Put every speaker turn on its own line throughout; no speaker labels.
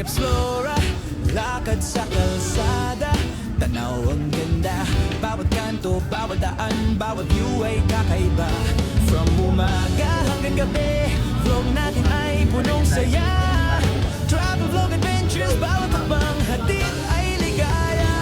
Explorer, lakad sa kalsada, tanaw ang ganda. Bawat kanto, bawat daan, bawat view ay kakaiba. From umaga hanggang gabi, vlog natin ay punong saya. Travel vlog adventures, bawat habang hatid ay ligaya.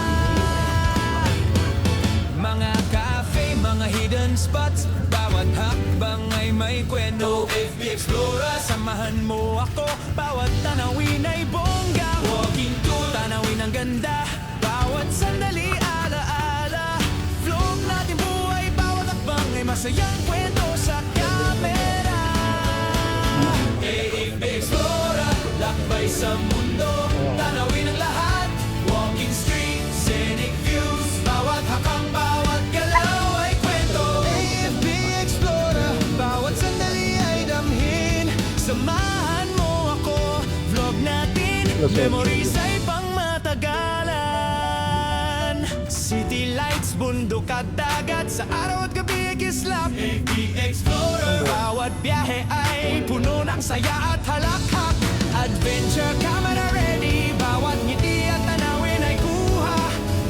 Mga cafe, mga hidden spots, bawat hakbang ay may kwento. FB Explorer, samahan mo ako, bawat tanawin ay bongga. Walking tour, tanawin ang ganda, bawat sandali alaala. Vlog natin buhay, bawat hakbang ay masayang kwento sa camera. FB Explorer, lakbay sa mundo, tanawin ang lahat. Walking street, scenic views, bawat hakang, bawat galaw ay kwento. AFB Explorer, bawat sandali ay damhin. Samahan mo ako, vlog natin, memories ay pangmatagalan. City lights, bundok at dagat, sa araw at gabi ay kislap. AFB Explorer, bawat biyahe ay puno ng saya at halakhak. Adventure camera ready, bawat ngiti at tanawin ay kuha.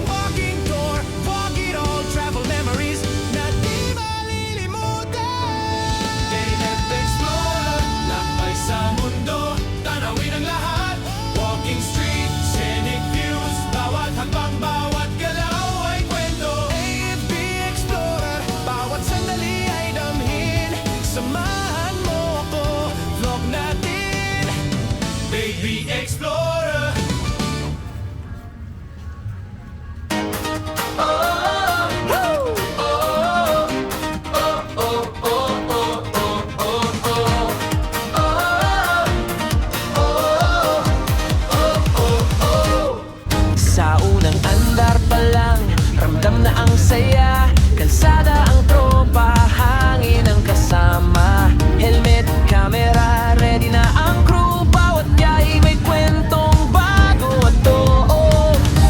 Walking tour, walk it all, travel memories na di malilimutan. AFB Explorer, lakbay sa mundo, tanawin ang lahat. Walking street, scenic views, bawat hakbang, bawat galaw ay kwento. AFB Explorer, bawat sandali ay damhin. Samahan mo ako, vlog natin, Baby Explorer. Sa unang andar pa lang, ramdam na ang saya. Kalsada ang tropa, hangin ang kasama. Helmet, camera, ready na ang crew. Bawat biyahe may kwentong bago at too.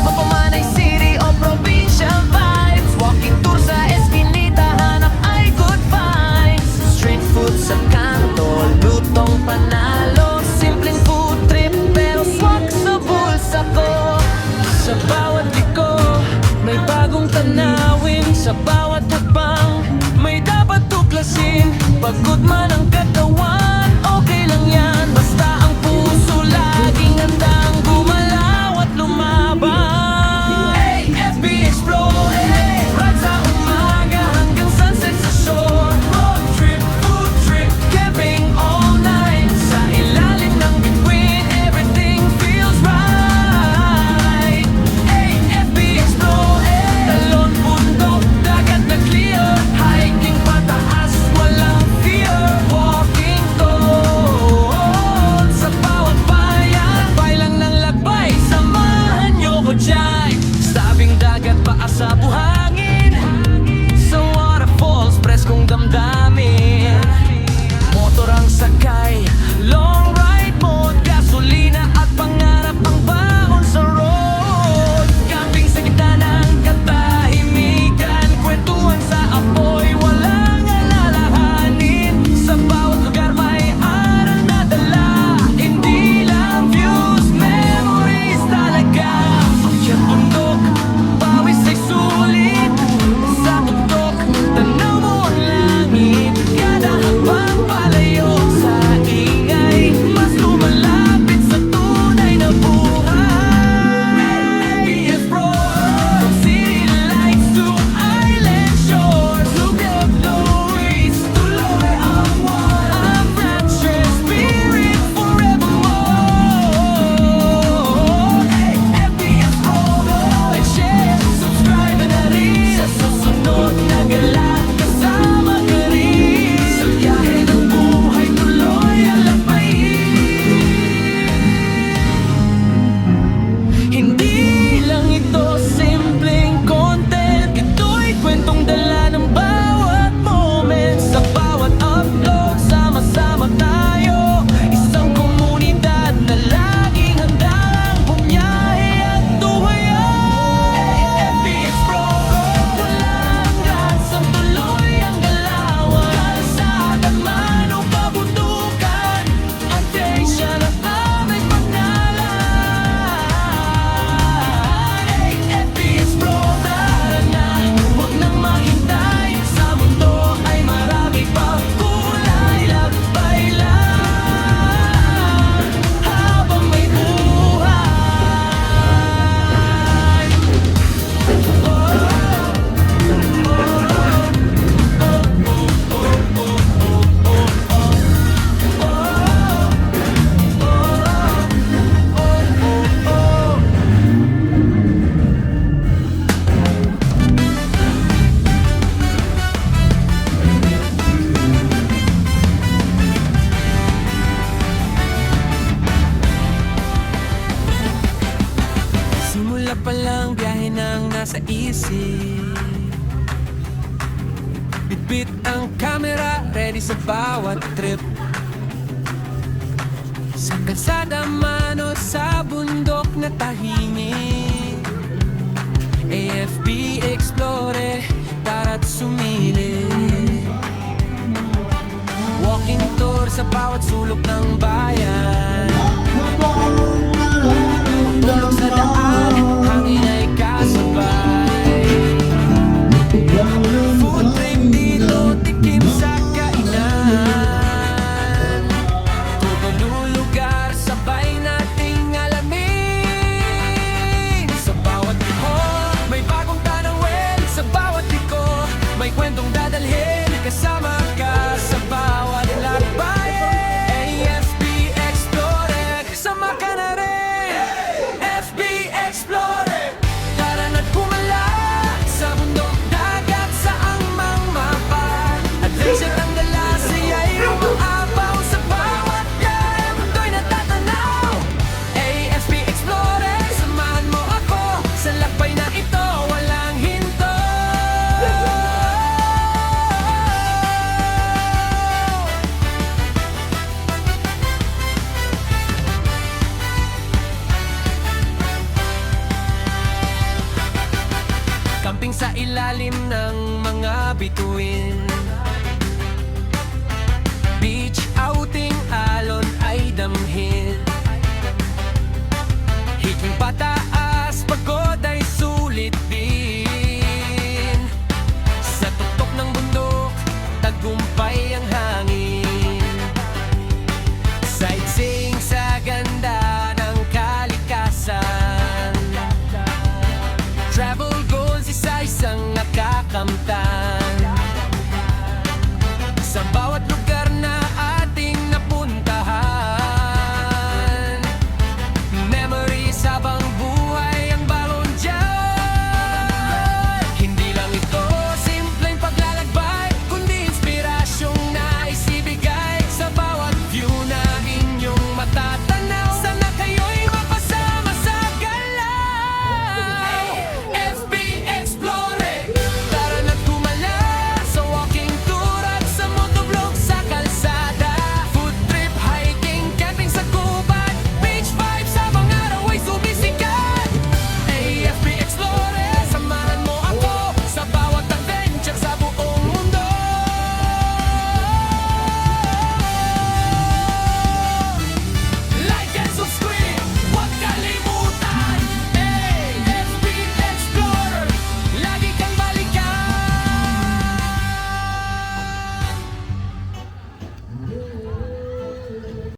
Mapamanay city o provincial vibes. Walking tour sa Eskinita, hanap ay good vibes. Street food sa kanto, lutong panalo. Simpleng food trip pero swak sa bulsa ko. Sa bawat liko, may bagong tanawin. Sa bawat hakbang, may dapat tuklasin. Pagod man ang katawan, okay lang yan. Basta ang puso laging handang gumalaw at lumaban. AFB Explorer, ride sa umaga hanggang sunset sa shore. Road trip, food trip, camping all night. Sa ilalim ng bituin, everything feels right. AFB Explorer, talon bundok, dagat na clear. Hiking pataas, walang fear. isip. Bitbit ang camera, ready sa bawat trip. Sa kalsada man o sa bundok na tahimik, AFP Explorer, tara't sumilip. Walking tour sa bawat sulok ng bayan. Tulog sa daan, hangin ay kasabay. Food trip dito, tikim sa kainan. Tutulong lugar, sabay nating alamin. Sa bawat bihon, may bagong tanawin. Sa bawat liko, may kwentong dadalhin. Kasama ka sa bawat lakbay. AFP Explorer, kasama ka na rin. FB Explorer, tara na't kumala sa bundok, dagat, saang mang mapa. Adventure ang dala, saya'y umaapaw. Sa bawat daan, mundo'y natatanaw. AFP Explorer, samahan mo ako sa lakbay na ito, walang hinto. Camping sa ilalim ng mga bituin, beach outing, alon ay damhin. Hiking pataas, pagod ay sulit din. Sa tuktok ng bundok, tagumpay ang hangin.